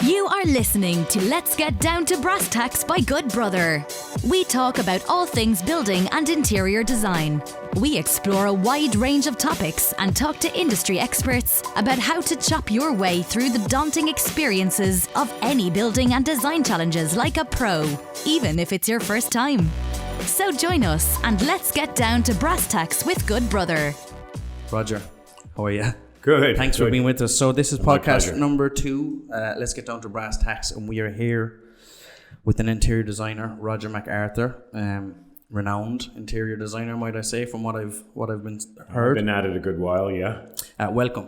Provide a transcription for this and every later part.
You are listening to Let's Get Down to Brass Tacks by Good Brother. We talk about all things building and interior design. We explore a wide range of topics and talk to industry experts about how to chop your way through the daunting experiences of any building and design challenges like a pro, even if it's your first time. So join us and let's get down to Brass Tacks with Good Brother. Rodger, how are you? Good. Thanks for being with us. So this is podcast pleasure. number 2. Let's get down to Brass Tacks, and we are here with an interior designer, Rodger MacArthur, renowned interior designer, might I say, from what I've been heard. I've been at it a good while, yeah. Welcome.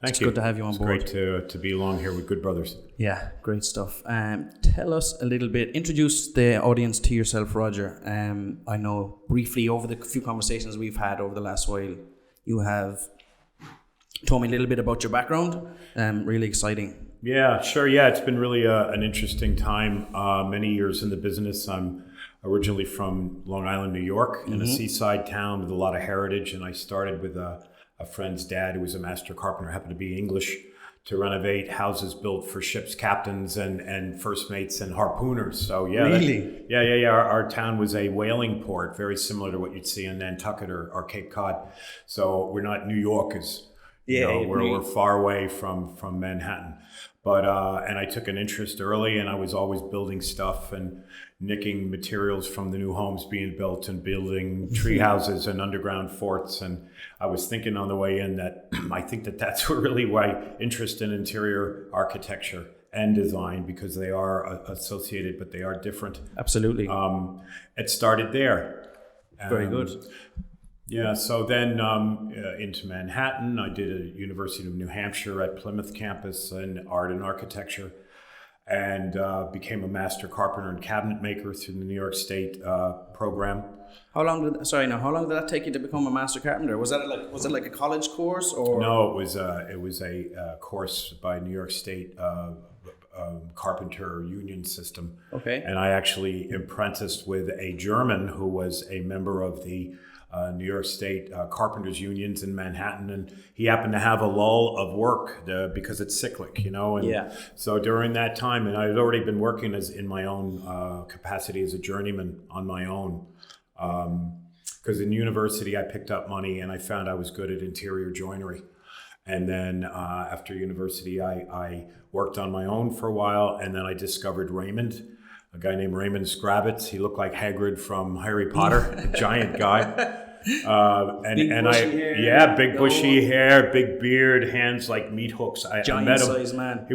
Thank It's you. good to have you on board. It's great to be along here with Good Brothers. Yeah, great stuff. Tell us a little bit, introduce the audience to yourself, Rodger. I know briefly over the few conversations we've had over the last while, you have told me a little bit about your background. Really exciting. Yeah, sure. Yeah, it's been really an interesting time. Many years in the business. I'm originally from Long Island, New York, in a seaside town with a lot of heritage. And I started with a friend's dad who was a master carpenter, happened to be English, to renovate houses built for ships' captains and first mates and harpooners. So yeah, Really? Yeah. Our town was a whaling port, very similar to what you'd see in Nantucket or Cape Cod. So we're not New Yorkers. We're far away from Manhattan. But and I took an interest early, and I was always building stuff and nicking materials from the new homes being built and building tree houses and underground forts. And I was thinking on the way in that I think that's really why interest in interior architecture and design, because they are associated, but they are different. Absolutely. It started there. Very good. Yeah, so then into Manhattan, I did a University of New Hampshire at Plymouth campus in art and architecture, and became a master carpenter and cabinet maker through the New York State program. How long did that take you to become a master carpenter? Was it like a college course or? No, it was a course by New York State carpenter union system. Okay. And I actually apprenticed with a German who was a member of the New York State carpenters unions in Manhattan, and he happened to have a lull of work because it's cyclic, And yeah. So during that time, and I had already been working in my own capacity as a journeyman on my own, because in university I picked up money and I found I was good at interior joinery. And then after university, I worked on my own for a while, and then I discovered Raymond, a guy named Raymond Scravitz. He looked like Hagrid from Harry Potter, a giant guy. Big bushy hair, big beard, hands like meat hooks. I met him. Size man.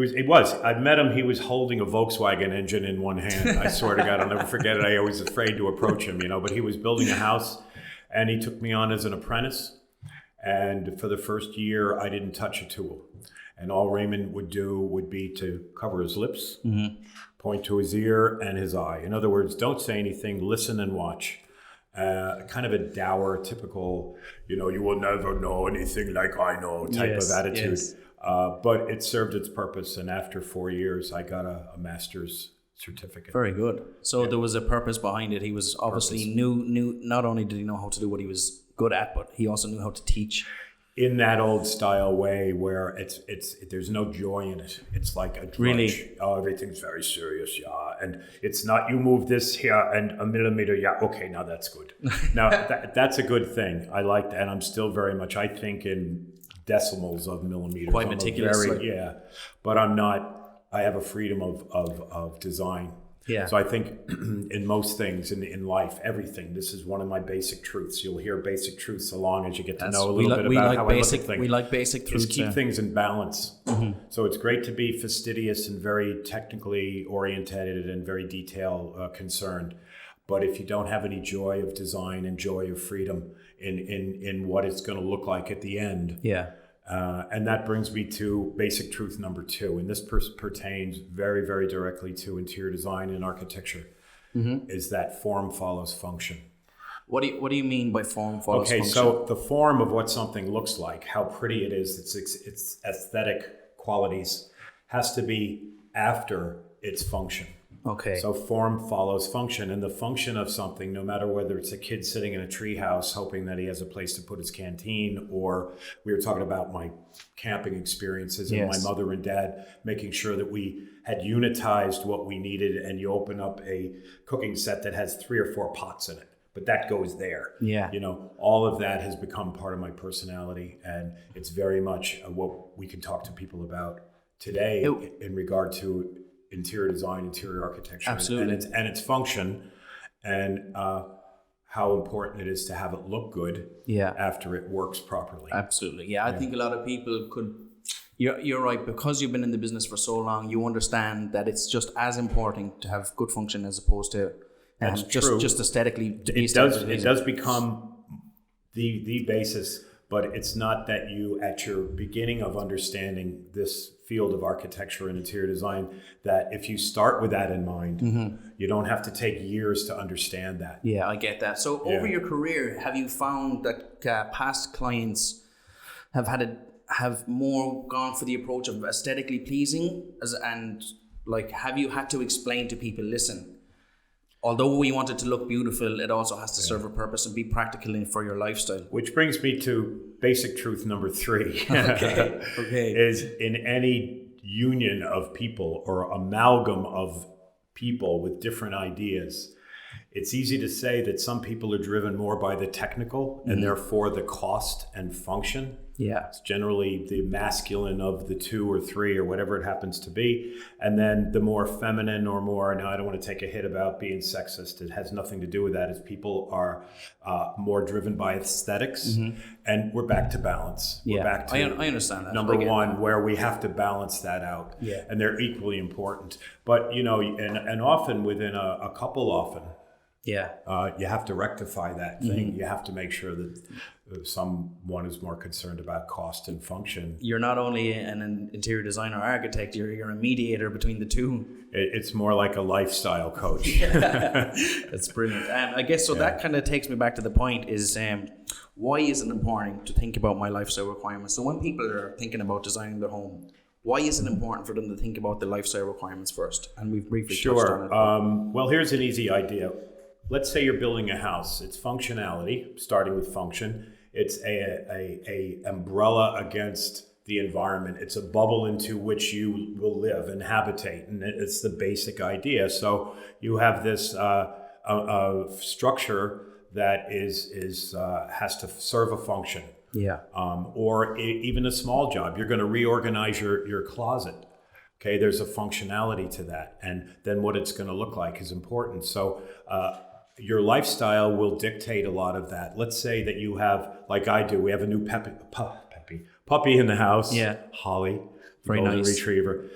I met him. He was holding a Volkswagen engine in one hand. I swear to God, I'll never forget it. I was afraid to approach him, But he was building a house, and he took me on as an apprentice. And for the first year, I didn't touch a tool. And all Raymond would do would be to cover his lips, point to his ear and his eye. In other words, don't say anything, listen and watch. Kind of a dour, typical, you will never know anything like I know type of attitude. Yes. But it served its purpose. And after 4 years, I got a master's certificate. Very good. So there was a purpose behind it. He was obviously knew. Not only did he know how to do what he was good at, but he also knew how to teach. In that old style way where it's there's no joy in it. It's like a drudge. Really? Oh, everything's very serious, yeah. And it's not, you move this here and a millimeter, yeah, okay, now that's good. Now, that's a good thing. I like that. And I'm still very much, I think in decimals of millimeters. Quite meticulous. But I'm not, I have a freedom of design. Yeah. So I think in most things in life, everything, this is one of my basic truths. You'll hear basic truths so long as you get to know a little bit about how I look at things. We like basic truths. Is keep things in balance. Mm-hmm. So it's great to be fastidious and very technically oriented and very detail concerned. But if you don't have any joy of design and joy of freedom in what it's going to look like at the end. Yeah. And that brings me to basic truth number 2, and this pertains very, very directly to interior design and architecture, is that form follows function. What do you mean by form follows function? Okay, so the form of what something looks like, how pretty it is, its aesthetic qualities, has to be after its function. Okay. So form follows function, and the function of something, no matter whether it's a kid sitting in a treehouse hoping that he has a place to put his canteen, or we were talking about my camping experiences and Yes. my mother and dad making sure that we had unitized what we needed, and you open up a cooking set that has 3 or 4 pots in it. But that goes there. Yeah. You know, all of that has become part of my personality, and it's very much what we can talk to people about today in regard to interior design, interior architecture, Absolutely. and its function, and how important it is to have it look good after it works properly. Absolutely. Yeah, I think a lot of people could. You're right, because you've been in the business for so long. You understand that it's just as important to have good function as opposed to just aesthetically. It does become the basis, but it's not that you, at your beginning of understanding this field of architecture and interior design, that if you start with that in mind, you don't have to take years to understand that. Yeah, I get that. So over your career, have you found that past clients have more gone for the approach of aesthetically pleasing, have you had to explain to people, listen, although we want it to look beautiful, it also has to serve a purpose and be practical for your lifestyle? Which brings me to basic truth number 3. Okay. Is in any union of people or amalgam of people with different ideas, it's easy to say that some people are driven more by the technical and therefore the cost and function. Yeah. It's generally the masculine of the 2 or 3 or whatever it happens to be. And then the more feminine or more, now I don't want to take a hit about being sexist. It has nothing to do with that. Is people are more driven by aesthetics, and we're back to balance. Yeah, we're back to I understand that. Number one, where we have to balance that out. Yeah. And they're equally important. But, you know, and often within a couple, you have to rectify that thing. You have to make sure that someone is more concerned about cost and function. You're not only an interior designer or architect, you're a mediator between the two. It's more like a lifestyle coach. That's brilliant. And I guess that kind of takes me back to the point is why is it important to think about my lifestyle requirements? So when people are thinking about designing their home, why is it important for them to think about the lifestyle requirements first? And we've briefly touched on it. Well, here's an easy idea. Let's say you're building a house. It's functionality, starting with function. It's a umbrella against the environment. It's a bubble into which you will live and habitate, and it's the basic idea. So you have this structure that has to serve a function. Yeah. Or even a small job. You're going to reorganize your closet. Okay, there's a functionality to that, and then what it's going to look like is important. So your lifestyle will dictate a lot of that. Let's say that you have, like I do, we have a new puppy in the house. Yeah, Holly, very golden nice retriever,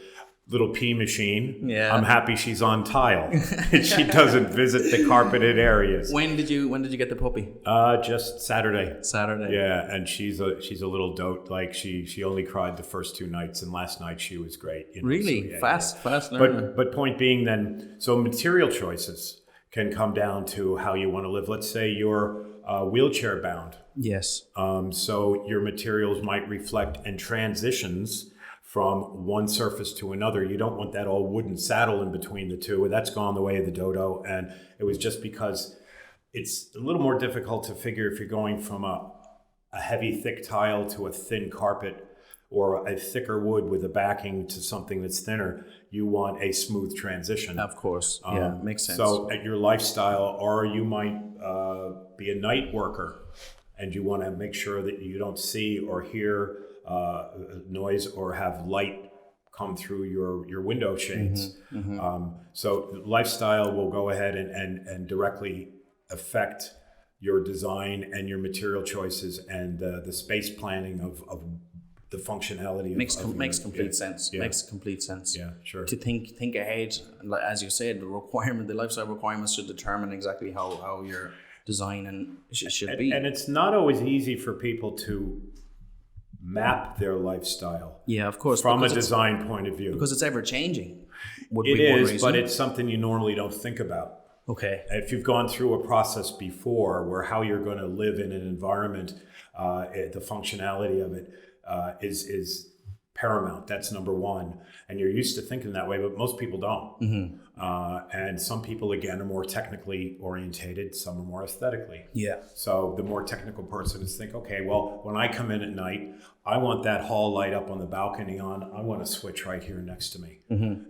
little pee machine. Yeah, I'm happy she's on tile. She doesn't visit the carpeted areas. When did you get the puppy? Just Saturday. Yeah, and she's a little dote. Like she only cried the first 2 nights, and last night she was great. You know? Really? So, fast learner. But point being then, so material choices can come down to how you want to live. Let's say you're wheelchair bound. Yes. So your materials might reflect and transitions from one surface to another. You don't want that all wooden saddle in between the two. That's gone the way of the dodo. And it was just because it's a little more difficult to figure if you're going from a heavy, thick tile to a thin carpet, or a thicker wood with a backing to something that's thinner. You want a smooth transition. Of course. Makes sense. So at your lifestyle, or you might be a night worker, and you want to make sure that you don't see or hear noise or have light come through your window shades. So lifestyle will go ahead and directly affect your design and your material choices and the space planning of the functionality. Makes complete sense. Yeah. Makes complete sense. Yeah, sure. To think ahead, as you said, the lifestyle requirements should determine exactly how your design and should be. And it's not always easy for people to map their lifestyle. Yeah, of course. From a design point of view. Because it's ever changing. It is, but it's something you normally don't think about. Okay. If you've gone through a process before where how you're going to live in an environment, the functionality of it is paramount. That's number one. And you're used to thinking that way, but most people don't. And some people, again, are more technically orientated. Some are more aesthetically. Yeah. So the more technical person is think, okay, well, when I come in at night, I want that hall light up on the balcony on. I want a switch right here next to me.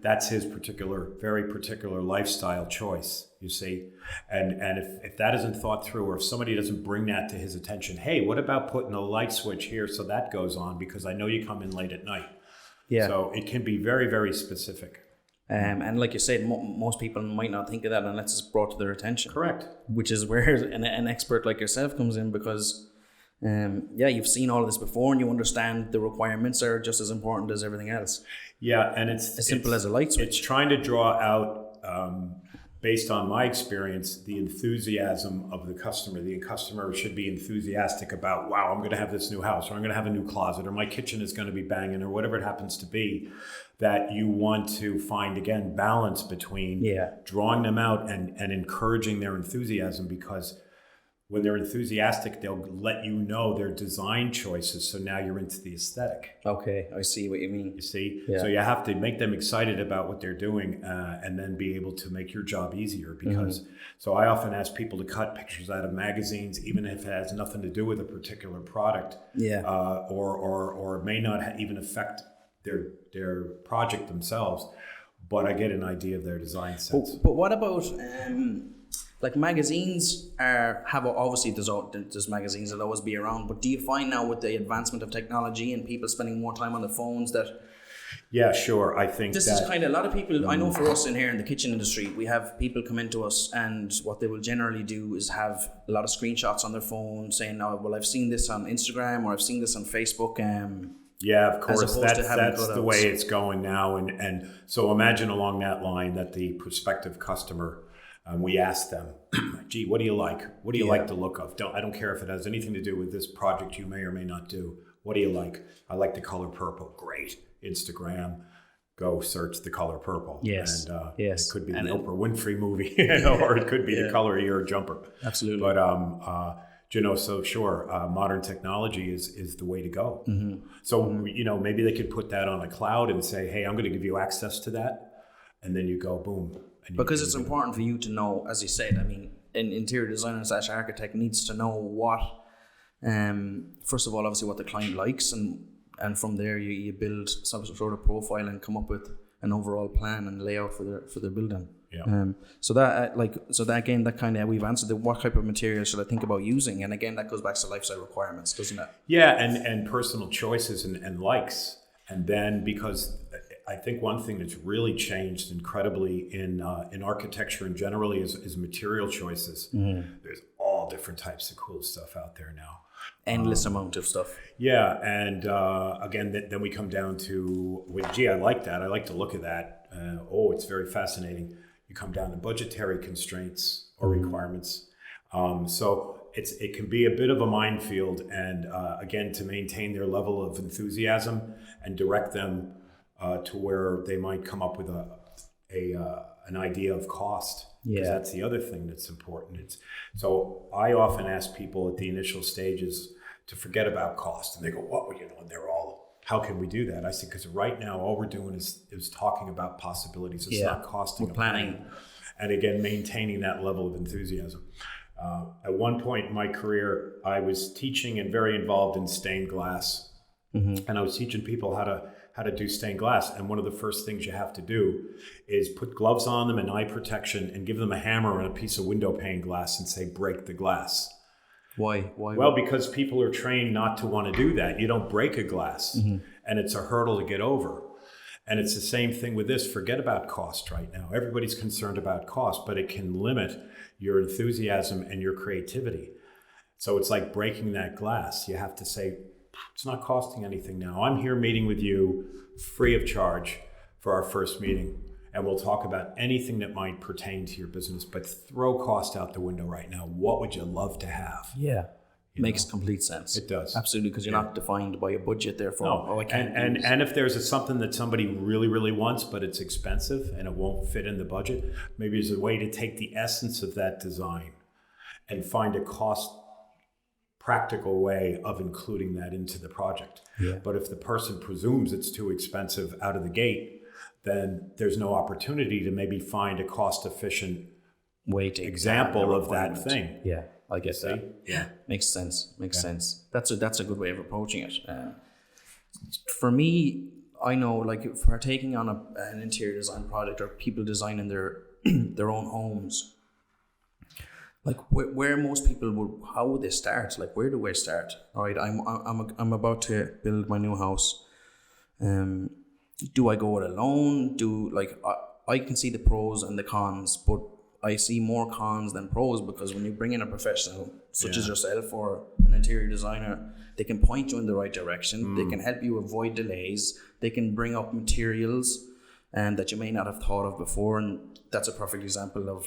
That's his very particular lifestyle choice, you see. And if that isn't thought through, or if somebody doesn't bring that to his attention, hey, what about putting a light switch here so that goes on because I know you come in late at night. Yeah. So it can be very, very specific. And like you said, most people might not think of that unless it's brought to their attention. Correct. Which is where an expert like yourself comes in, because you've seen all of this before and you understand the requirements are just as important as everything else. Yeah, and it's as simple as a light switch. It's trying to draw out, based on my experience, the enthusiasm of the customer. The customer should be enthusiastic about, wow, I'm going to have this new house, or I'm going to have a new closet, or my kitchen is going to be banging, or whatever it happens to be. That you want to find, again, balance between drawing them out and encouraging their enthusiasm, because when they're enthusiastic, they'll let you know their design choices. So now you're into the aesthetic. Okay, I see what you mean. You see? Yeah. So you have to make them excited about what they're doing and then be able to make your job easier. Because so I often ask people to cut pictures out of magazines, even if it has nothing to do with a particular product, or it may not even affect their project themselves, but I get an idea of their design sense. But what about like magazines have obviously there's magazines that'll always be around, but do you find now with the advancement of technology and people spending more time on the phones that Yeah, sure. I think this is kind of a lot of people. I know for us in here in the kitchen industry, we have people come into us, and what they will generally do is have a lot of screenshots on their phone saying, "Oh, well, I've seen this on Instagram or I've seen this on Facebook." Yeah, of course. That's cutouts. the way it's going now. And so imagine along that line that the prospective customer, we ask them, gee, what do you like? What do you like the look of? I don't care if it has anything to do with this project you may or may not do. What do you like? I like the color purple. Great. Instagram, go search the color purple. Yes. And yes. It could be the Oprah Winfrey movie, or it could be the color of your jumper. Absolutely. But so sure, modern technology is the way to go. Mm-hmm. So, maybe they could put that on a cloud and say, hey, I'm going to give you access to that. And then you go, boom. Because it's important for you to know, as you said, I mean, an interior designer / architect needs to know what, first of all, obviously what the client likes. And from there, you build some sort of profile and come up with an overall plan and layout for their building. Yeah. So that again, that kind of, we've answered what type of material should I think about using, and again, that goes back to lifestyle requirements, doesn't it? Yeah, and personal choices and likes, and then because I think one thing that's really changed incredibly in architecture and generally is material choices. Mm-hmm. There's all different types of cool stuff out there now. Endless amount of stuff. Yeah, and again, then we come down to, I like that. I like to look at that. It's very fascinating. You come down to budgetary constraints or requirements. So it can be a bit of a minefield, and again, to maintain their level of enthusiasm and direct them to where they might come up with an idea of cost. Because that's the other thing that's important. So I often ask people at the initial stages to forget about cost, and they go, "What? And they're all, how can we do that?" I said, because right now all we're doing is talking about possibilities. It's not costing. We're planning, and again, maintaining that level of enthusiasm. At one point in my career, I was teaching and very involved in stained glass, and I was teaching people how to do stained glass. And one of the first things you have to do is put gloves on them and eye protection and give them a hammer and a piece of window pane glass and say, break the glass. Why? Well, because people are trained not to want to do that. You don't break a glass, and it's a hurdle to get over. And it's the same thing with this. Forget about cost right now. Everybody's concerned about cost, but it can limit your enthusiasm and your creativity. So it's like breaking that glass. You have to say, it's not costing anything now. I'm here meeting with you free of charge for our first meeting, and we'll talk about anything that might pertain to your business, but throw cost out the window right now. What would you love to have? Yeah. Makes complete sense. It does. Absolutely, because you're not defined by a budget, therefore. No. And if there's something that somebody really, really wants, but it's expensive and it won't fit in the budget, maybe there's a way to take the essence of that design and find a cost practical way of including that into the project. Yeah. But if the person presumes it's too expensive out of the gate, then there's no opportunity to maybe find a cost-efficient example of that thing. Yeah, I get that. Yeah. Makes sense. Sense. That's a good way of approaching it. For me, I know, like, for taking on an interior design project or people designing their their own homes, like where most people how would they start? Like, where do I start? All right, I'm about to build my new house. Do I go it alone? I can see the pros and the cons, but I see more cons than pros, because when you bring in a professional such as yourself or an interior designer, they can point you in the right direction. They can help you avoid delays. They can bring up materials that you may not have thought of before, and that's a perfect example of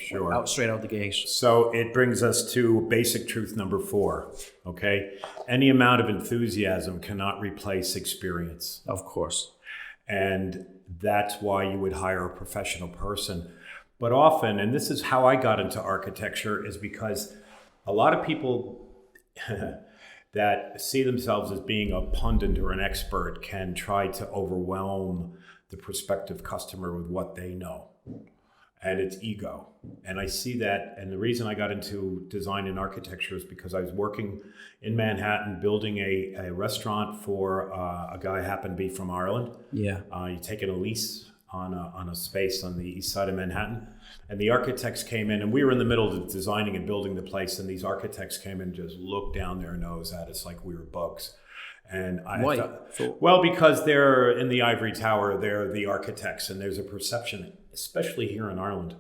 straight out the gate. So it brings us to basic truth number 4. Okay, any amount of enthusiasm cannot replace experience. Of course. And that's why you would hire a professional person. But often, and this is how I got into architecture, is because a lot of people that see themselves as being a pundit or an expert can try to overwhelm the prospective customer with what they know. And it's ego. And I see that. And the reason I got into design and architecture is because I was working in Manhattan building a restaurant for a guy who happened to be from Ireland. Yeah. You taking a lease on a space on the east side of Manhattan. And the architects came in, and we were in the middle of designing and building the place. And these architects came in and just looked down their nose at us like we were bugs. And Why? Well, because they're in the ivory tower, they're the architects, and there's a perception, especially here in Ireland,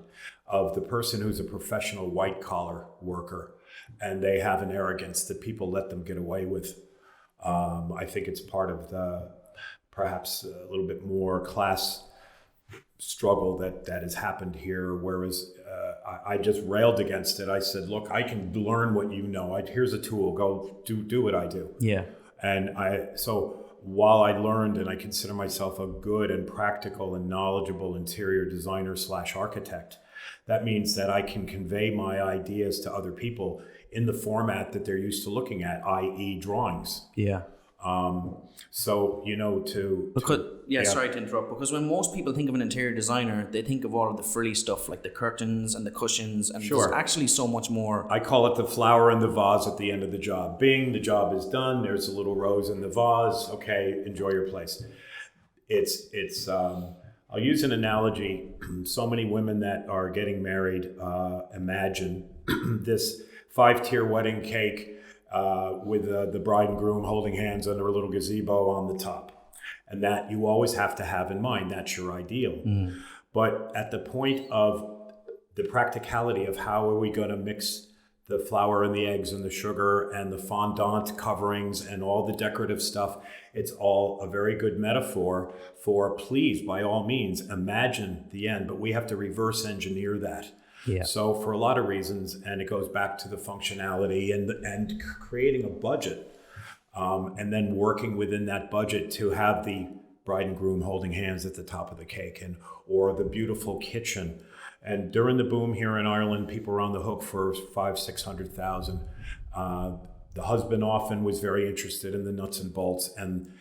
of the person who's a professional white-collar worker, and they have an arrogance that people let them get away with. I think it's part of the perhaps a little bit more class struggle that has happened here, whereas I just railed against it. I said, look, I can learn what you know. Here's a tool. Go do what I do. Yeah. And so while I learned, and I consider myself a good and practical and knowledgeable interior designer / architect, that means that I can convey my ideas to other people in the format that they're used to looking at, i.e. drawings. Yeah. So, sorry to interrupt, because when most people think of an interior designer, they think of all of the frilly stuff like the curtains and the cushions, and there's actually so much more. I call it the flower in the vase at the end of the job. Bing, the job is done. There's a little rose in the vase. Okay, enjoy your place. I'll use an analogy. So many women that are getting married imagine this 5-tier wedding cake with the bride and groom holding hands under a little gazebo on the top. And that you always have to have in mind, that's your ideal. But at the point of the practicality of how are we going to mix the flour and the eggs and the sugar and the fondant coverings and all the decorative stuff, it's all a very good metaphor for, please, by all means, imagine the end. But we have to reverse engineer that. Yeah. So for a lot of reasons, and it goes back to the functionality and creating a budget, and then working within that budget to have the bride and groom holding hands at the top of the cake, or the beautiful kitchen. And during the boom here in Ireland, people were on the hook for $500,000-600,000. The husband often was very interested in the nuts and bolts, and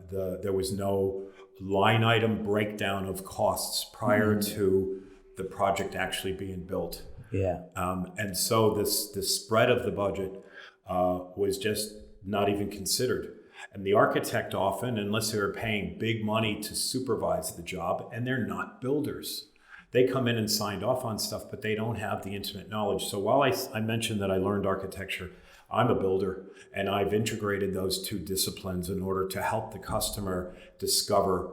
there was no line item breakdown of costs prior to the project actually being built. Yeah. And so the spread of the budget was just not even considered. And the architect often, unless they're paying big money to supervise the job, and they're not builders, they come in and signed off on stuff, but they don't have the intimate knowledge. So while I mentioned that I learned architecture, I'm a builder, and I've integrated those two disciplines in order to help the customer discover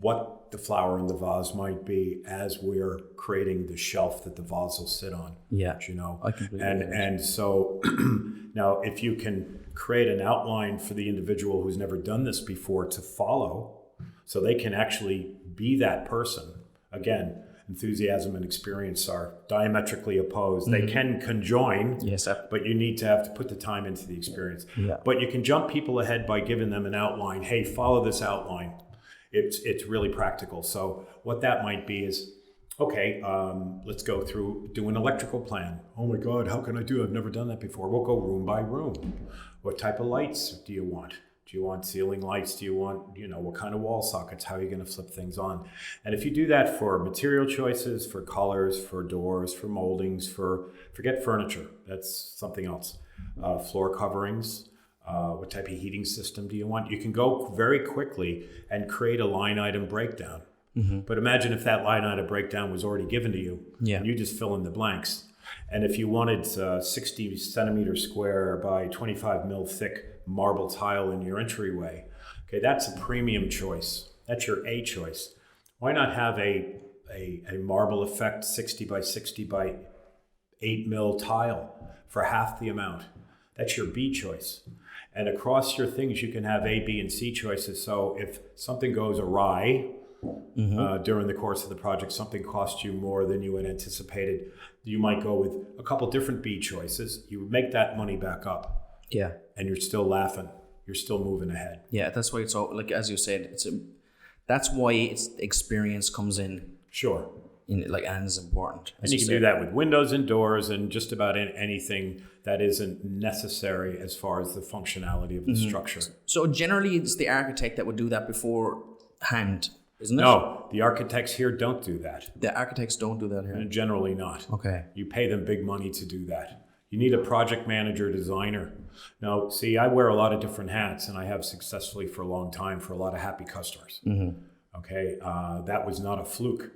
what the flower in the vase might be as we're creating the shelf that the vase will sit on. Yeah, I completely and so now if you can create an outline for the individual who's never done this before to follow, so they can actually be that person. Again, enthusiasm and experience are diametrically opposed. They can conjoin, but you need to have to put the time into the experience. Yeah. But you can jump people ahead by giving them an outline. Hey, follow this outline. It's really practical. So what that might be is Okay, let's go through, do an electrical plan. Oh my God, how can I do? I've never done that before. We'll go room by room. What type of lights do you want? Do you want ceiling lights? Do you want, what kind of wall sockets? How are you going to flip things on? And if you do that for material choices, for colors, for doors, for moldings, forget furniture. That's something else. Floor coverings. What type of heating system do you want? You can go very quickly and create a line item breakdown. Mm-hmm. But imagine if that line item breakdown was already given to you. Yeah. And you just fill in the blanks. And if you wanted 60 centimeter square by 25 mil thick marble tile in your entryway, okay, that's a premium choice. That's your A choice. Why not have a marble effect 60 by 60 by 8 mil tile for half the amount? That's your B choice. And across your things, you can have A, B, and C choices. So if something goes awry, during the course of the project, something cost you more than you had anticipated, you might go with a couple different B choices. You make that money back up. Yeah. And you're still laughing. You're still moving ahead. Yeah, that's why it's all, like, as you said, that's why experience comes in. Sure. And is important. And you can do that with windows and doors and just about anything that isn't necessary as far as the functionality of the structure. So generally it's the architect that would do that beforehand, isn't it? No, the architects here don't do that. The architects don't do that here? Generally not. Okay. You pay them big money to do that. You need a project manager, designer. Now, see, I wear a lot of different hats, and I have successfully for a long time for a lot of happy customers. Mm-hmm. Okay, that was not a fluke.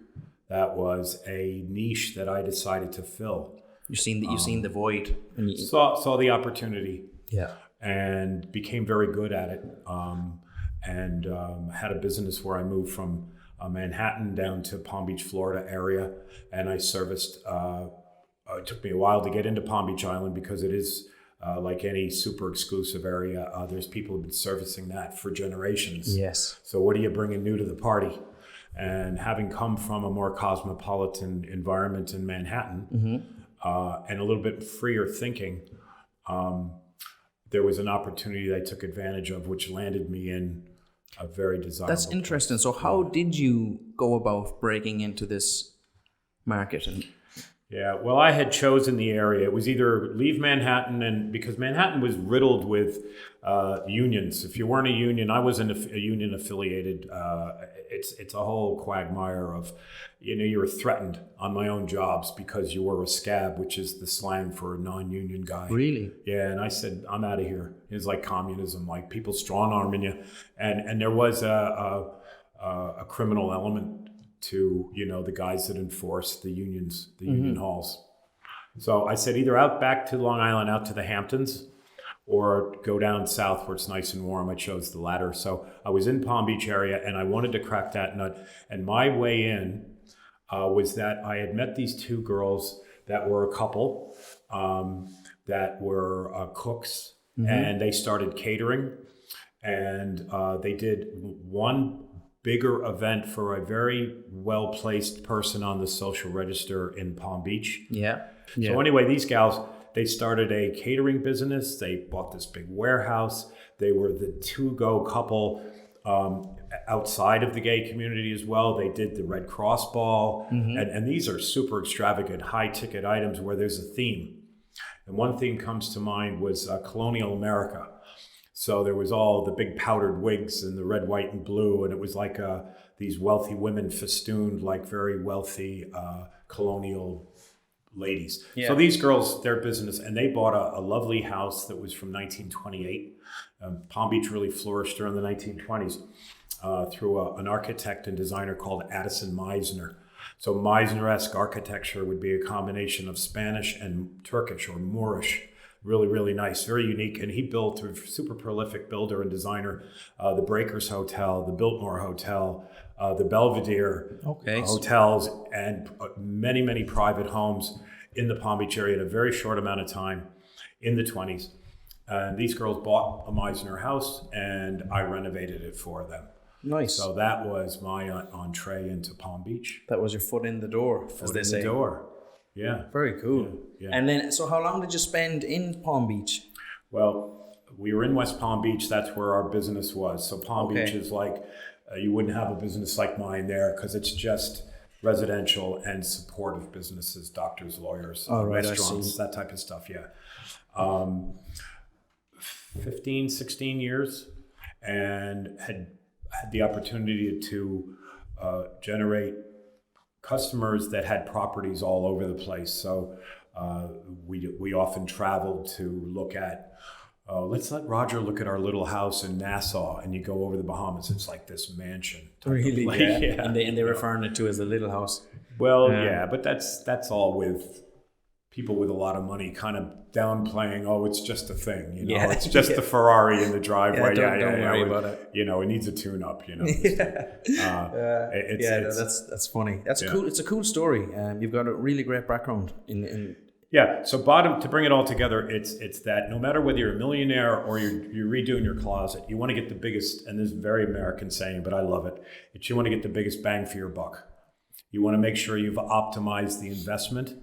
That was a niche that I decided to fill. You've seen the void. And saw the opportunity. Yeah. And became very good at it. And had a business where I moved from Manhattan down to Palm Beach, Florida area. And I serviced, it took me a while to get into Palm Beach Island because it is like any super exclusive area. There's people who've been servicing that for generations. Yes. So what are you bringing new to the party? And having come from a more cosmopolitan environment in Manhattan, and a little bit freer thinking, there was an opportunity that I took advantage of, which landed me in a very desirable That's interesting. place. So how did you go about breaking into this market? Yeah, well, I had chosen the area. It was either leave Manhattan, and because Manhattan was riddled with unions. If you weren't a union, I wasn't a union affiliated. It's a whole quagmire of, you were threatened on my own jobs because you were a scab, which is the slang for a non-union guy. Really? Yeah, and I said, I'm out of here. It's like communism, like people strong-arming you. And there was a criminal element to, the guys that enforce the unions, the union halls. So I said either out back to Long Island, out to the Hamptons, or go down south where it's nice and warm. I chose the latter. So I was in Palm Beach area and I wanted to crack that nut. And my way in was that I had met these two girls that were a couple that were cooks, and they started catering, and they did one bigger event for a very well-placed person on the social register in Palm Beach. Yeah. So anyway, these gals, they started a catering business. They bought this big warehouse. They were the to-go couple outside of the gay community as well. They did the Red Cross ball. And these are super extravagant, high-ticket items where there's a theme. And one theme comes to mind was colonial America. So there was all the big powdered wigs and the red, white, and blue. And it was like these wealthy women festooned like very wealthy colonial ladies. Yeah. So these girls, their business, and they bought a lovely house that was from 1928. Palm Beach really flourished during the 1920s through an architect and designer called Addison Meisner. So Meisner-esque architecture would be a combination of Spanish and Turkish or Moorish. Really, really nice, very unique. And he built, a super prolific builder and designer, the Breakers Hotel, the Biltmore Hotel, the Belvedere hotels, and many, many private homes in the Palm Beach area in a very short amount of time in the 20s. And these girls bought a Meisner house, and I renovated it for them. Nice. So that was my entree into Palm Beach. That was your foot in the door, as they say. Foot in the door. Yeah. Very cool. Yeah. And then, so how long did you spend in Palm Beach? Well, we were in West Palm Beach. That's where our business was. So Palm Beach is like, you wouldn't have a business like mine there because it's just residential and supportive businesses, doctors, lawyers, restaurants, that type of stuff. Yeah. 15, 16 years, and had the opportunity to generate customers that had properties all over the place. So we often traveled to look at, let's let Rodger look at our little house in Nassau, and you go over the Bahamas, it's like this mansion. Really? Yeah. And they're referring it to as a little house. Well, yeah, but that's all with people with a lot of money kind of downplaying, oh, it's just a thing, you know, it's just the Ferrari in the driveway. Don't worry about it. You know, it needs a tune-up, you know. That's funny. That's cool. It's a cool story. You've got a really great background in. Yeah. So to bring it all together, it's that no matter whether you're a millionaire or you're redoing your closet, you want to get the biggest, and this is a very American saying, but I love it. It's you want to get the biggest bang for your buck. You want to make sure you've optimized the investment.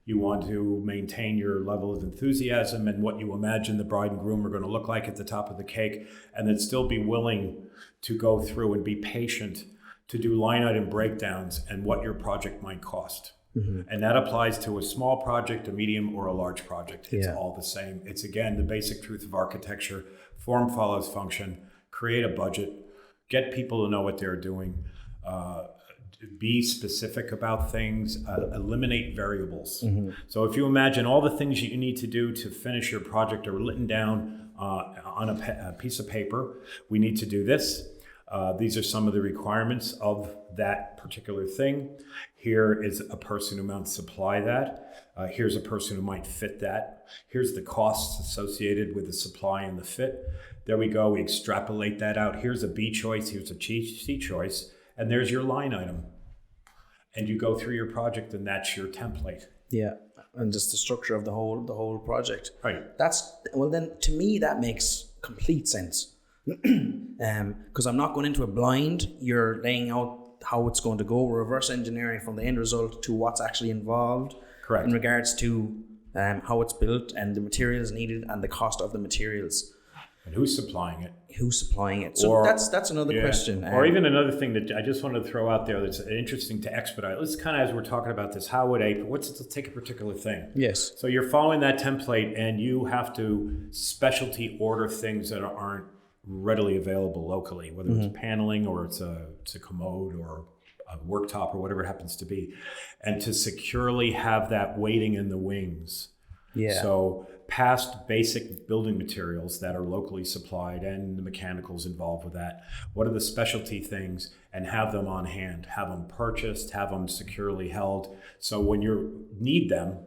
You want to maintain your level of enthusiasm and what you imagine the bride and groom are going to look like at the top of the cake, and then still be willing to go through and be patient to do line item breakdowns and what your project might cost. Mm-hmm. And that applies to a small project, a medium, or a large project. It's all the same. It's, again, the basic truth of architecture. Form follows function. Create a budget. Get people to know what they're doing. Be specific about things, eliminate variables. Mm-hmm. So if you imagine all the things you need to do to finish your project are written down on a piece of paper, we need to do this. These are some of the requirements of that particular thing. Here is a person who might supply that. Here's a person who might fit that. Here's the costs associated with the supply and the fit. There we go. We extrapolate that out. Here's a B choice. Here's a C choice. And there's your line item. And you go through your project, and that's your template. Yeah, and just the structure of the whole project. Right. Then to me that makes complete sense. Because I'm not going into it blind. You're laying out how it's going to go, reverse engineering from the end result to what's actually involved. Correct. In regards to how it's built and the materials needed and the cost of the materials. And who's supplying it? So that's another question. Or even another thing that I just wanted to throw out there that's interesting to expedite. Let's kind of, as we're talking about this, let's take a particular thing. Yes. So you're following that template, and you have to specialty order things that aren't readily available locally, whether it's paneling or it's a commode or a worktop or whatever it happens to be, and to securely have that waiting in the wings. Yeah. So past basic building materials that are locally supplied and the mechanicals involved with that. What are the specialty things? And have them on hand, have them purchased, have them securely held. So when you need them,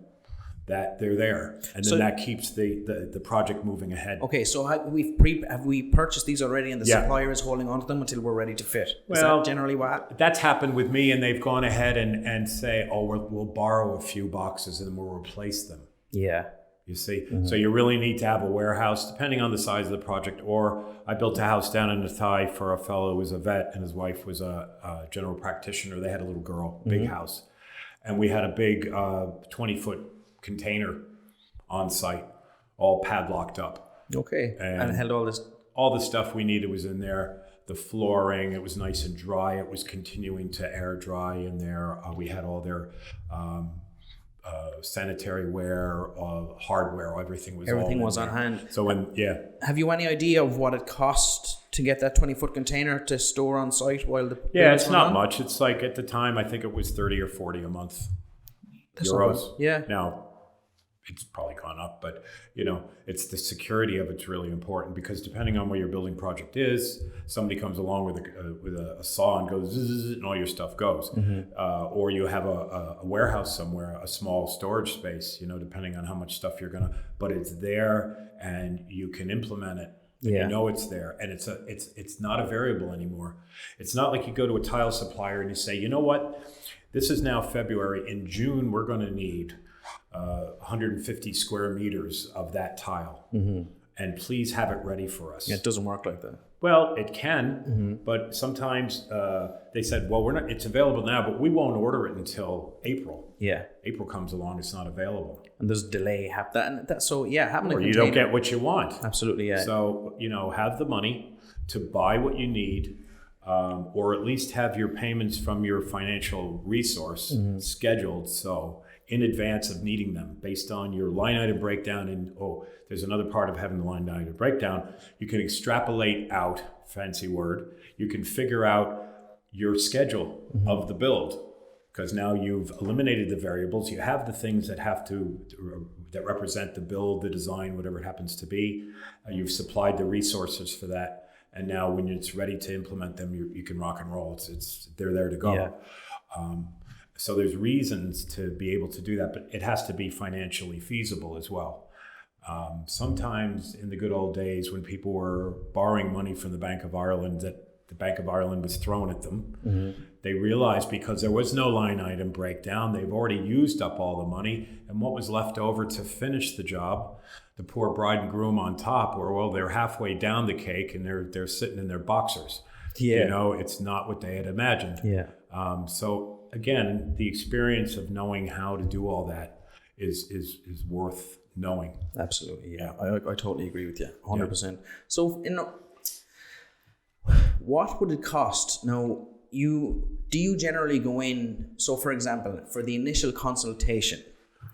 that they're there. And then that keeps the project moving ahead. Okay, so have we purchased these already and the supplier is holding on to them until we're ready to fit? Is that generally what? That's happened with me, and they've gone ahead and say, oh, we'll borrow a few boxes and then we'll replace them. Yeah. You see? Mm-hmm. So you really need to have a warehouse, depending on the size of the project. Or I built a house down in Lough for a fellow who was a vet, and his wife was a general practitioner. They had a little girl, big house. And we had a big 20-foot container on site, all padlocked up. Okay. And held all this? All the stuff we needed was in there. The flooring, it was nice and dry. It was continuing to air dry in there. We had all their... sanitary ware, hardware, everything was on hand. So have you any idea of what it cost to get that 20-foot container to store on site while the it's not much. It's like at the time I think it was 30 or 40 a month. That's euros. Yeah. Now it's probably gone up, but it's the security of it's really important, because depending on where your building project is, somebody comes along with a saw and goes zzz, and all your stuff goes. Or you have a warehouse somewhere, a small storage space, depending on how much stuff you're gonna, but it's there and you can implement it. Yeah. You know it's there, and it's not a variable anymore. It's not like you go to a tile supplier and you say, you know what, this is now February. In June we're going to need 150 square meters of that tile, and please have it ready for us. Yeah, it doesn't work like that. Well, it can, but sometimes they said, well, it's available now, but we won't order it until April. Yeah. April comes along, it's not available. And there's delay. Having or you don't get what you want. Absolutely, yeah. So, have the money to buy what you need, or at least have your payments from your financial resource scheduled so in advance of needing them based on your line item breakdown. And there's another part of having the line item breakdown. You can extrapolate out, fancy word, you can figure out your schedule of the build, because now you've eliminated the variables. You have the things that that represent the build, the design, whatever it happens to be. You've supplied the resources for that, and now when it's ready to implement them, you can rock and roll. They're there to go. Yeah. So there's reasons to be able to do that, but it has to be financially feasible as well. Sometimes in the good old days when people were borrowing money from the Bank of Ireland that the Bank of Ireland was thrown at them, they realized because there was no line item breakdown, they've already used up all the money, and what was left over to finish the job, the poor bride and groom on top they're halfway down the cake and they're sitting in their boxers. Yeah. It's not what they had imagined. Yeah. So again, the experience of knowing how to do all that is worth knowing. Absolutely. Yeah. I totally agree with you. 100%. Yeah. So, what would it cost? Now, do you generally go in, so for example, for the initial consultation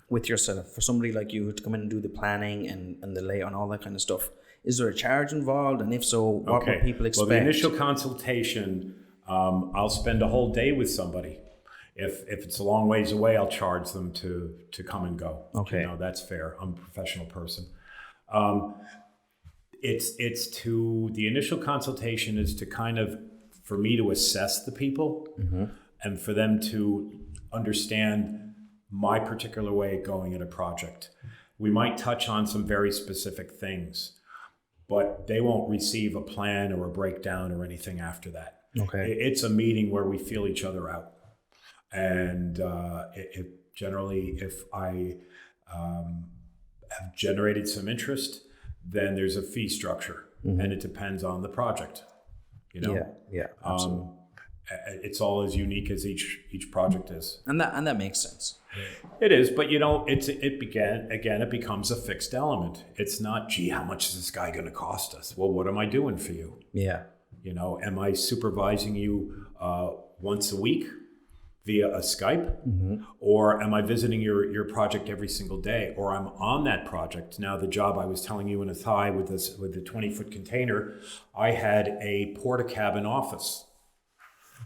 with yourself, for somebody like you to come in and do the planning and the layout and all that kind of stuff, is there a charge involved? And if so, what would people expect? Well, the initial consultation, I'll spend a whole day with somebody. If it's a long ways away, I'll charge them to come and go. Okay. That's fair. I'm a professional person. The initial consultation is to kind of, for me to assess the people and for them to understand my particular way of going at a project. We might touch on some very specific things, but they won't receive a plan or a breakdown or anything after that. Okay. It's a meeting where we feel each other out. And generally, if I have generated some interest, then there's a fee structure, and it depends on the project. Yeah, absolutely. It's all as unique as each project is, and that makes sense. It is, but it becomes a fixed element. It's not, how much is this guy going to cost us? Well, what am I doing for you? Yeah. Am I supervising you once a week via a Skype, or am I visiting your project every single day, or I'm on that project? Now, the job I was telling you in Athai with the 20-foot container, I had a porta-cabin office.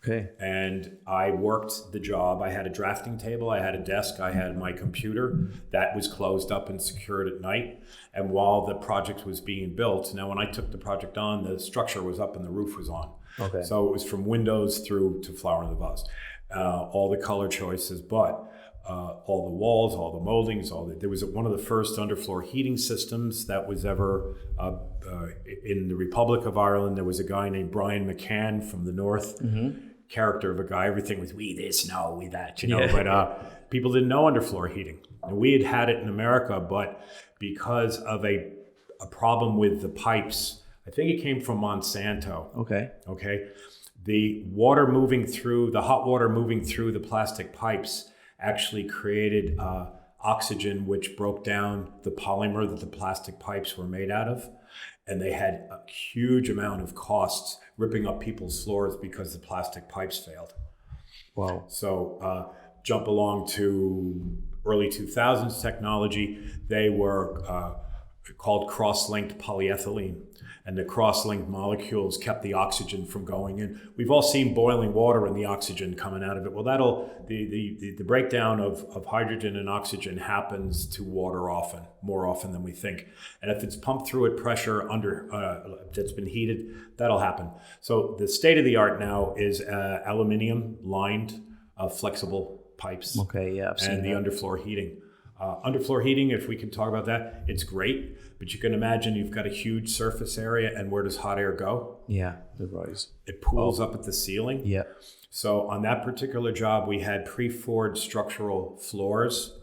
Okay. And I worked the job. I had a drafting table, I had a desk, I had my computer that was closed up and secured at night. And while the project was being built, now when I took the project on, the structure was up and the roof was on. Okay. So it was from windows through to flower in the vase. All the color choices, but all the walls, all the moldings, there was one of the first underfloor heating systems that was ever in the Republic of Ireland. There was a guy named Brian McCann from the north, character of a guy. Everything was we this, no, we that, but people didn't know underfloor heating. And we had it in America, but because of a problem with the pipes, I think it came from Monsanto. Okay. The hot water moving through the plastic pipes actually created oxygen, which broke down the polymer that the plastic pipes were made out of. And they had a huge amount of costs ripping up people's floors because the plastic pipes failed. Wow. So jump along to early 2000s technology. They were called cross-linked polyethylene. And the cross-linked molecules kept the oxygen from going in. We've all seen boiling water and the oxygen coming out of it. Well, the breakdown of hydrogen and oxygen happens to water more often than we think. And if it's pumped through at pressure that's been heated, that'll happen. So the state of the art now is aluminum lined flexible pipes. Okay, yeah, I've seen the underfloor heating. Underfloor heating, if we can talk about that, it's great. But you can imagine you've got a huge surface area, and where does hot air go? Yeah, it rise. It pools up at the ceiling. Yeah. So on that particular job, we had pre-forged structural floors,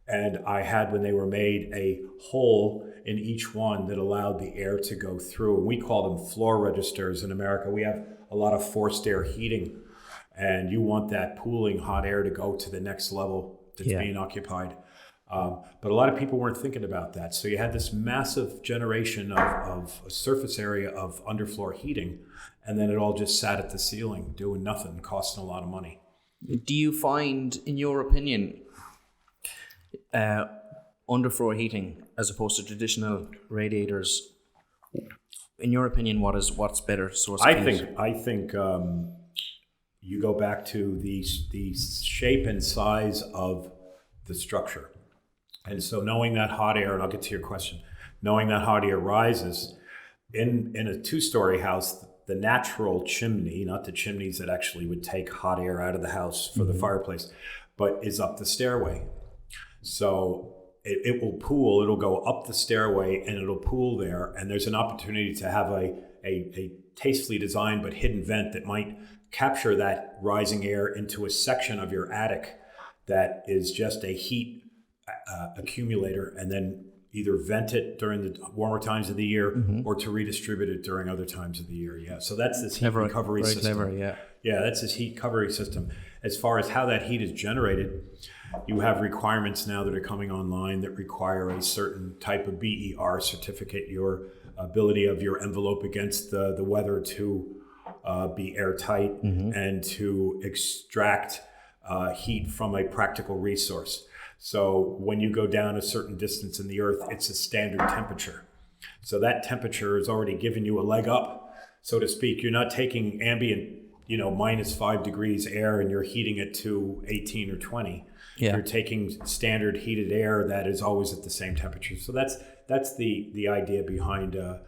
and I had, when they were made, a hole in each one that allowed the air to go through. And we call them floor registers in America. We have a lot of forced air heating, and you want that pooling hot air to go to the next level that's being occupied. But a lot of people weren't thinking about that. So you had this massive generation of a surface area of underfloor heating, and then it all just sat at the ceiling doing nothing, costing a lot of money. Do you find, in your opinion, underfloor heating as opposed to traditional radiators, in your opinion, what's better source of heat? I think you go back to the shape and size of the structure. And so knowing that hot air, and I'll get to your question, knowing that hot air rises in a 2-story house, the natural chimney, not the chimneys that actually would take hot air out of the house for the fireplace, but is up the stairway. So it will pool, it'll go up the stairway and it'll pool there. And there's an opportunity to have a tastefully designed but hidden vent that might capture that rising air into a section of your attic that is just a heat accumulator, and then either vent it during the warmer times of the year or to redistribute it during other times of the year. Yeah, so that's this heat recovery system. Clever, yeah. Yeah, that's this heat recovery system. As far as how that heat is generated, you have requirements now that are coming online that require a certain type of BER certificate, your ability of your envelope against the weather to be airtight and to extract heat from a practical resource. So when you go down a certain distance in the earth, it's a standard temperature. So that temperature is already giving you a leg up, so to speak. You're not taking ambient, -5 degrees air and you're heating it to 18 or 20. Yeah. You're taking standard heated air that is always at the same temperature. So that's the idea behind a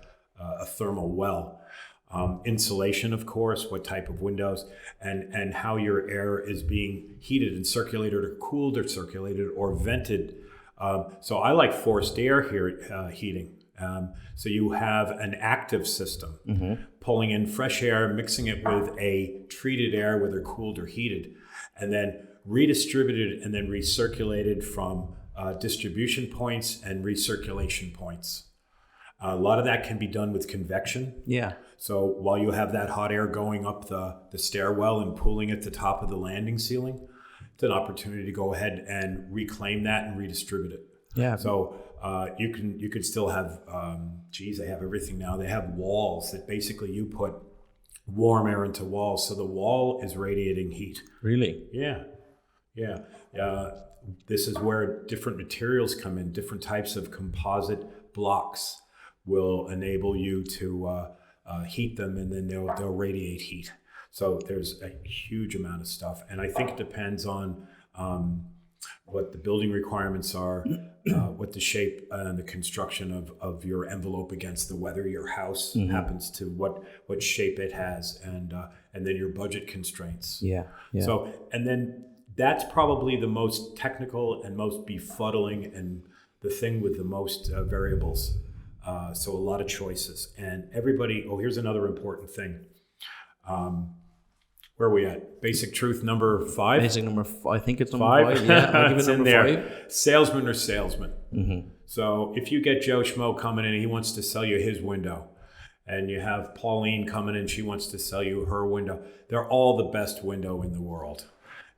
thermal well. Insulation, of course, what type of windows, and how your air is being heated and circulated or cooled or circulated or vented. So I like forced air heating. So you have an active system, pulling in fresh air, mixing it with a treated air, whether cooled or heated, and then redistributed and then recirculated from distribution points and recirculation points. A lot of that can be done with convection. Yeah. So while you have that hot air going up the stairwell and pooling at the top of the landing ceiling, it's an opportunity to go ahead and reclaim that and redistribute it. Yeah. So you could still have, they have everything now. They have walls that basically you put warm air into walls, so the wall is radiating heat. Really? Yeah. This is where different materials come in. Different types of composite blocks will enable you to heat them, and then they'll radiate heat. So there's a huge amount of stuff, and I think it depends on what the building requirements are, what the shape and the construction of your envelope against the weather your house happens to, what shape it has, and then your budget constraints. Yeah. So, and then that's probably the most technical and most befuddling and the thing with the most variables. So a lot of choices, and everybody. Oh, here's another important thing. Where are we at? Basic truth number 5. Basic number 5. I think it's number 5. Yeah, I'll give it number 5. Salesman or salesman. So if you get Joe Schmo coming in and he wants to sell you his window, and you have Pauline coming in, she wants to sell you her window. They're all the best window in the world,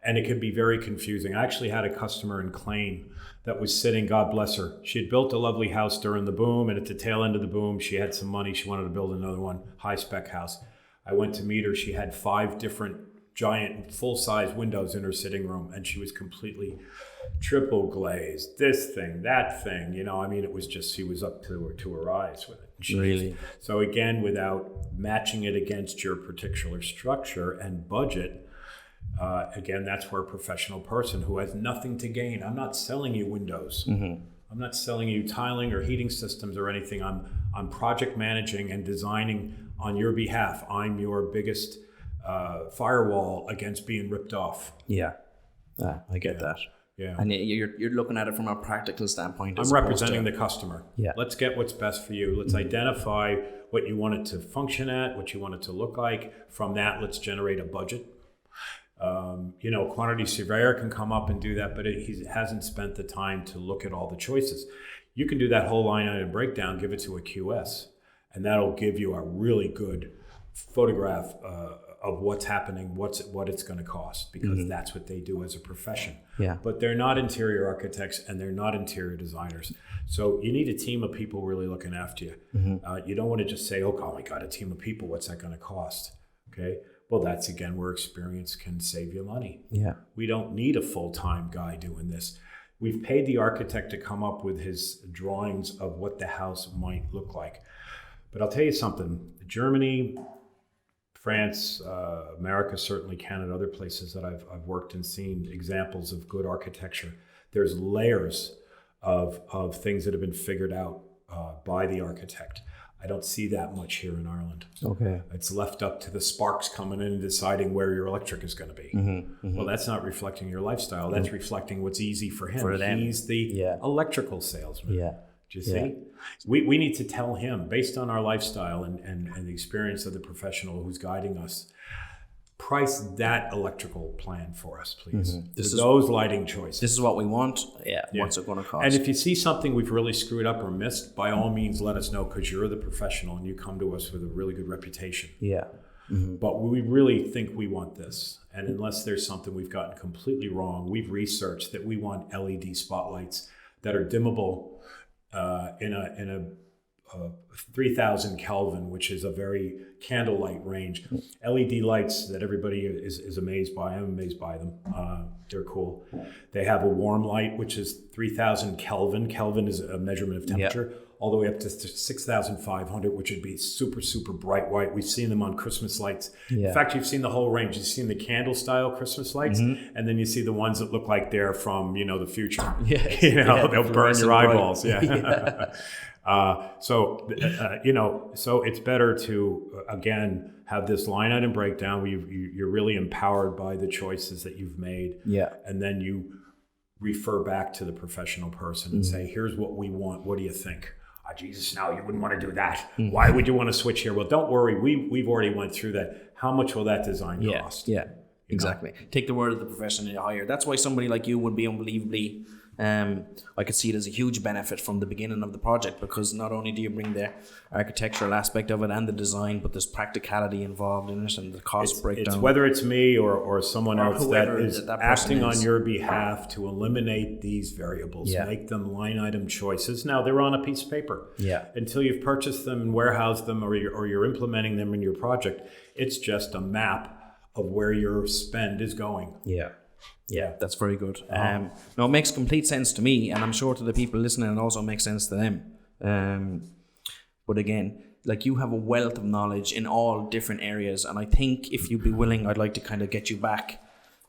and it can be very confusing. I actually had a customer in Clane that was sitting, God bless her. She had built a lovely house during the boom, and at the tail end of the boom, she had some money. She wanted to build another one, high-spec house. I went to meet her. She had 5 different giant full-size windows in her sitting room, and she was completely triple glazed. This thing, that thing, it was just, she was up to her eyes with it. Really? So again, without matching it against your particular structure and budget, again, that's where a professional person who has nothing to gain. I'm not selling you windows. I'm not selling you tiling or heating systems or anything. I'm project managing and designing on your behalf. I'm your biggest firewall against being ripped off. Yeah, I get that. Yeah, and you're looking at it from a practical standpoint. I'm representing the customer. Yeah, let's get what's best for you. Let's identify what you want it to function at, what you want it to look like. From that, let's generate a budget. Quantity surveyor can come up and do that, but he hasn't spent the time to look at all the choices. You can do that whole line item breakdown, give it to a QS, and that'll give you a really good photograph of what's happening, what it's going to cost, because that's what they do as a profession. Yeah. But they're not interior architects and they're not interior designers. So you need a team of people really looking after you. You don't want to just say, oh my God, a team of people, what's that going to cost? Okay. Well, that's again where experience can save you money. Yeah. We don't need a full-time guy doing this. We've paid the architect to come up with his drawings of what the house might look like. But I'll tell you something, Germany, France, America, certainly Canada, other places that I've worked and seen examples of good architecture. There's layers of things that have been figured out by the architect. I don't see that much here in Ireland. Okay. It's left up to the sparks coming in and deciding where your electric is going to be. Well, that's not reflecting your lifestyle. That's reflecting what's easy for him. For them. He's the electrical salesman. Yeah. Do you see? We need to tell him, based on our lifestyle and the experience of the professional who's guiding us, price that electrical plan for us, please. Those lighting choices. This is what we want. Yeah. What's it going to cost? And if you see something we've really screwed up or missed, by all means, let us know, because you're the professional and you come to us with a really good reputation. Yeah. But we really think we want this. And unless there's something we've gotten completely wrong, we've researched that we want LED spotlights that are dimmable in a 3000 Kelvin, which is a very candlelight range. LED lights that everybody is amazed by. I'm amazed by them. They're cool. They have a warm light, which is 3000 Kelvin. Kelvin is a measurement of temperature, all the way up to 6500, which would be super, super bright white. We've seen them on Christmas lights. Yeah. In fact, you've seen the whole range. You've seen the candle style Christmas lights, and then you see the ones that look like they're from, the future. Yes. They'll burn your eyeballs. So it's better to, again, have this line item breakdown. You're really empowered by the choices that you've made. Yeah. And then you refer back to the professional person and say, here's what we want. What do you think? Oh, Jesus, no, you wouldn't want to do that. Why would you want to switch here? Well, don't worry. We've already went through that. How much will that design cost? Yeah, exactly. Take the word of the professional you hire. That's why somebody like you would be unbelievably... I could see it as a huge benefit from the beginning of the project, because not only do you bring the architectural aspect of it and the design, but there's practicality involved in it and the cost breakdown. It's whether it's me or someone else that is that acting on your behalf to eliminate these variables, make them line item choices. Now, they're on a piece of paper. Yeah. Until you've purchased them and warehoused them, or you're implementing them in your project, it's just a map of where your spend is going. Yeah, that's very good. No, it makes complete sense to me, and I'm sure to the people listening it also makes sense to them. But again, like, you have a wealth of knowledge in all different areas, and I think if you'd be willing, I'd like to kind of get you back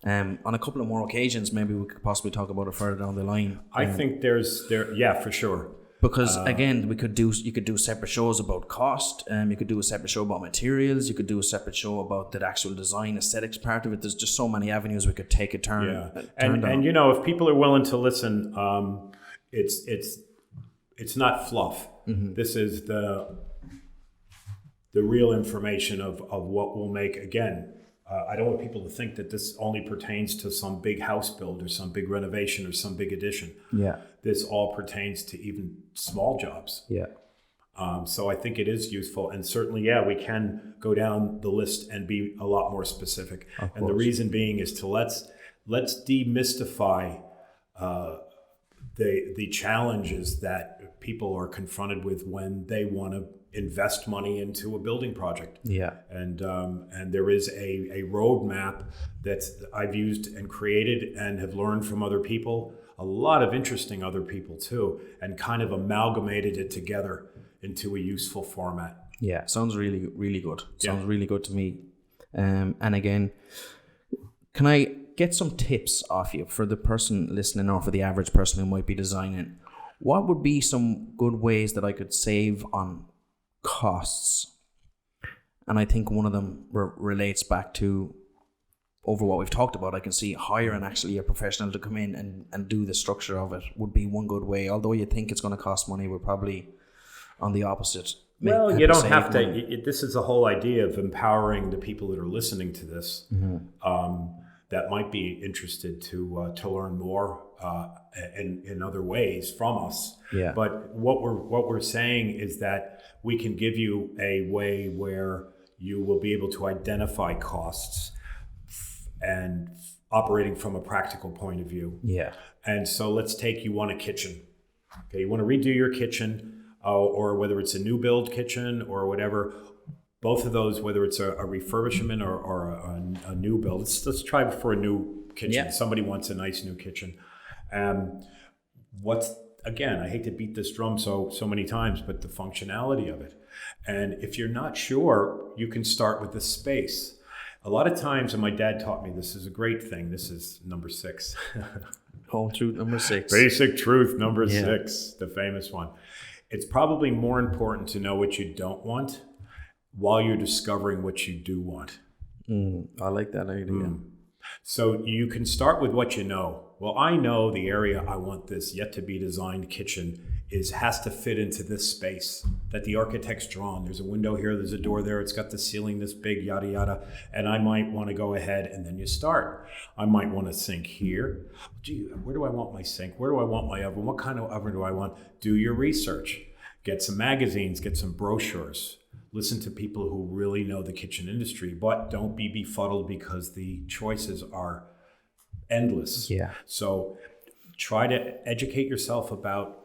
on a couple of more occasions. Maybe we could possibly talk about it further down the line. I think for sure. Because again, you could do separate shows about cost. You could do a separate show about materials. You could do a separate show about the actual design aesthetics part of it. There's just so many avenues we could take a turn. Yeah, and if people are willing to listen, it's not fluff. This is the real information of what will make, again. I don't want people to think that this only pertains to some big house build or some big renovation or some big addition. Yeah. This all pertains to even small jobs. Yeah. So I think it is useful. And certainly, we can go down the list and be a lot more specific. And the reason being is to let's demystify the challenges that people are confronted with when they want to invest money into a building project. Yeah. And there is a roadmap that I've used and created and have learned from other people, a lot of interesting other people too, and kind of amalgamated it together into a useful format. Yeah, sounds really, really good. Sounds really good to me. And again, can I get some tips off you for the person listening, or for the average person who might be designing? What would be some good ways that I could save on costs? And I think one of them relates back to, over what we've talked about, I can see hiring actually a professional to come in and do the structure of it would be one good way. Although you think it's going to cost money, we're probably on the opposite. Well, you don't have to. This is the whole idea of empowering the people that are listening to this, that might be interested to learn more in other ways from us. Yeah. But what we're saying is that we can give you a way where you will be able to identify costs and operating from a practical point of view. Yeah. And so let's take, you want a kitchen. Okay, you want to redo your kitchen, or whether it's a new build kitchen or whatever. Both of those, whether it's a refurbishment or a new build, let's try for a new kitchen. Yeah. Somebody wants a nice new kitchen. Again, I hate to beat this drum so many times, but the functionality of it. And if you're not sure, you can start with the space. A lot of times, and my dad taught me, this is a great thing. This is number 6. Home truth number 6. Basic truth number 6, the famous one. It's probably more important to know what you don't want while you're discovering what you do want. I like that idea. So you can start with what you know. Well, I know the area I want this yet to be designed kitchen has to fit into this space that the architect's drawn. There's a window here, there's a door there, it's got the ceiling this big, yada, yada. And I might want to go ahead and then you start. I might want a sink here. Gee, where do I want my sink? Where do I want my oven? What kind of oven do I want? Do your research. Get some magazines, get some brochures. Listen to people who really know the kitchen industry, but don't be befuddled because the choices are endless. Yeah. So try to educate yourself about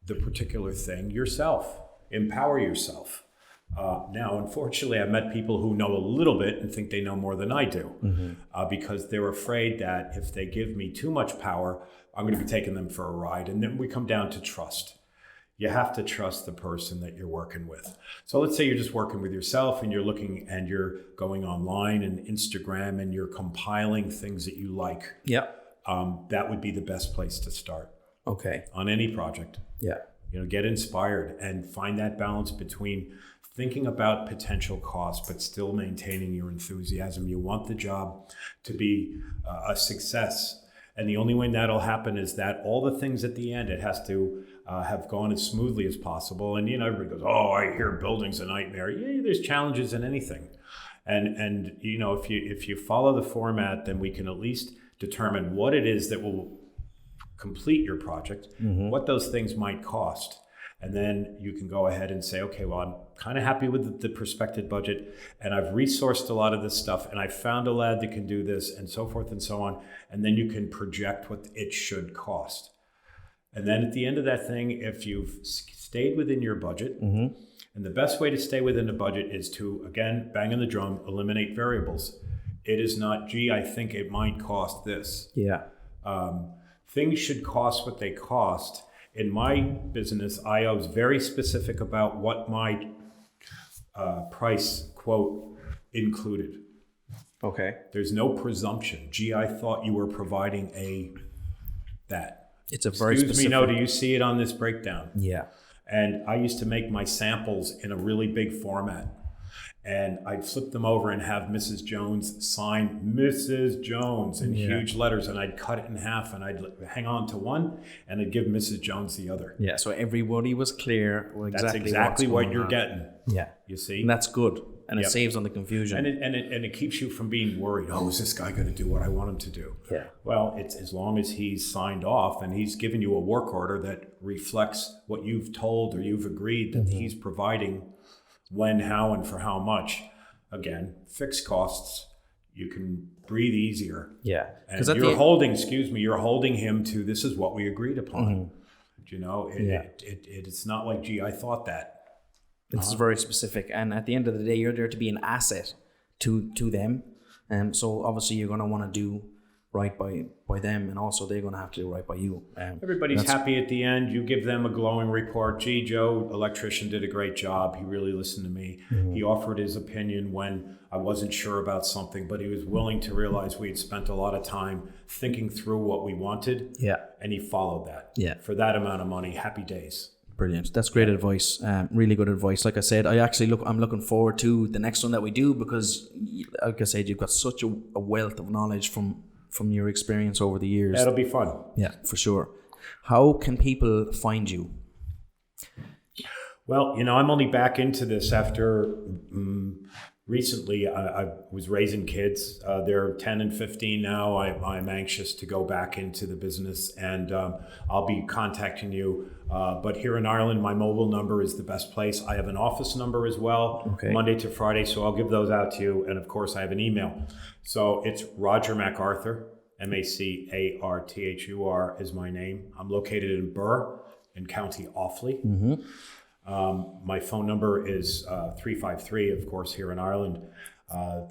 the particular thing yourself. Empower yourself. Now, unfortunately, I've met people who know a little bit and think they know more than I do, because they're afraid that if they give me too much power, I'm going to be taking them for a ride. And then we come down to trust. You have to trust the person that you're working with. So let's say you're just working with yourself and you're looking and you're going online and Instagram and you're compiling things that you like. Yeah. That would be the best place to start. Okay. On any project. Yeah. Get inspired and find that balance between thinking about potential costs, but still maintaining your enthusiasm. You want the job to be a success. And the only way that'll happen is that all the things at the end, it has to have gone as smoothly as possible. And, everybody goes, oh, I hear building's a nightmare. Yeah, there's challenges in anything. And if you follow the format, then we can at least determine what it is that will complete your project, what those things might cost. And then you can go ahead and say, okay, well, I'm kind of happy with the prospective budget, and I've resourced a lot of this stuff, and I found a lad that can do this, and so forth and so on. And then you can project what it should cost. And then at the end of that thing, if you've stayed within your budget, and the best way to stay within the budget is to, again, bang on the drum, eliminate variables. It is not, gee, I think it might cost this. Yeah. Things should cost what they cost. In my business, I was very specific about what my price quote included. Okay. There's no presumption. Gee, I thought you were providing that. It's a very Excuse specific... me, no, do you see it on this breakdown? Yeah. And I used to make my samples in a really big format. And I'd flip them over and have Mrs. Jones sign Mrs. Jones in huge letters. And I'd cut it in half and I'd hang on to one and I'd give Mrs. Jones the other. Yeah, so everybody was clear That's exactly what you're getting. Yeah. You see? And that's good. And it saves on the confusion. And it keeps you from being worried. Oh, is this guy going to do what I want him to do? Yeah. Well, it's as long as he's signed off and he's given you a work order that reflects what you've told or you've agreed that he's providing when, how, and for how much. Again, fixed costs. You can breathe easier. Yeah. And you're holding him to this is what we agreed upon. It's not like, gee, I thought that. It's very specific, and at the end of the day, you're there to be an asset to them, and so obviously you're going to want to do right by them, and also they're going to have to do right by you. Everybody's happy at the end. You give them a glowing report. Gee, Joe, electrician, did a great job. He really listened to me. He offered his opinion when I wasn't sure about something, but he was willing to realize we had spent a lot of time thinking through what we wanted. Yeah, and he followed that. Yeah, for that amount of money, happy days. Brilliant. That's great advice. Really good advice. Like I said, I'm looking forward to the next one that we do because, like I said, you've got such a wealth of knowledge from your experience over the years. That'll be fun. Yeah, for sure. How can people find you? Well, I'm only back into this after recently I was raising kids. They're 10 and 15 now. I'm anxious to go back into the business, and I'll be contacting you. But here in Ireland, my mobile number is the best place. I have an office number as well, Monday to Friday, so I'll give those out to you. And of course, I have an email. So it's Rodger MacArthur, MacArthur is my name. I'm located in Burr in County Offaly. My phone number is 353, of course, here in Ireland.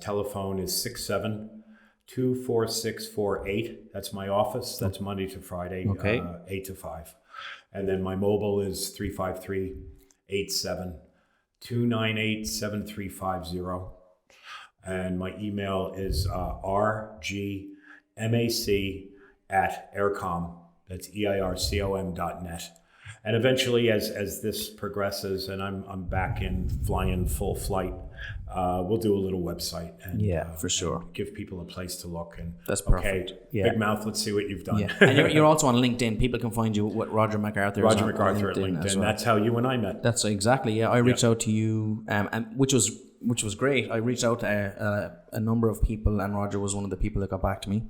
Telephone is 67-24648. That's my office. That's Monday to Friday, 8 to 5. And then my mobile is 353-87-298-7350. And my email is rgmac@aircom. That's EIRCOM.net. And eventually, as this progresses and I'm back in flying full flight, we'll do a little website and for sure, and give people a place to look. And that's perfect. Big Mouth, let's see what you've done. Yeah. And you're also on LinkedIn. People can find you with Rodger MacArthur. Rodger MacArthur at LinkedIn. Well. That's how you and I met. That's exactly. Yeah, I reached out to you, and which was great. I reached out to a number of people, and Rodger was one of the people that got back to me.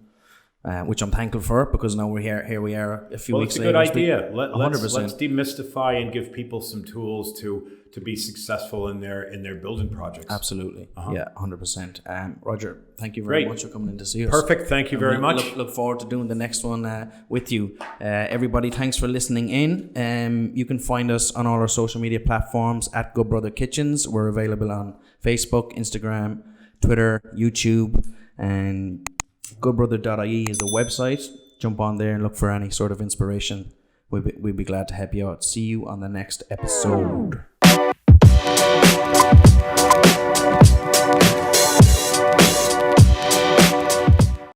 Which I'm thankful for, because now we're here. Here we are a few weeks later. Well, it's a good idea. Let's demystify and give people some tools to be successful in their building projects. Absolutely. Yeah, 100%. Rodger, thank you very much for coming in to see us. Perfect. Thank you very much. Look forward to doing the next one with you. Everybody, thanks for listening in. You can find us on all our social media platforms at Good Brother Kitchens. We're available on Facebook, Instagram, Twitter, YouTube, and goodbrother.ie is the website. Jump on there and look for any sort of inspiration. We'd be glad to help you out. See you on the next episode.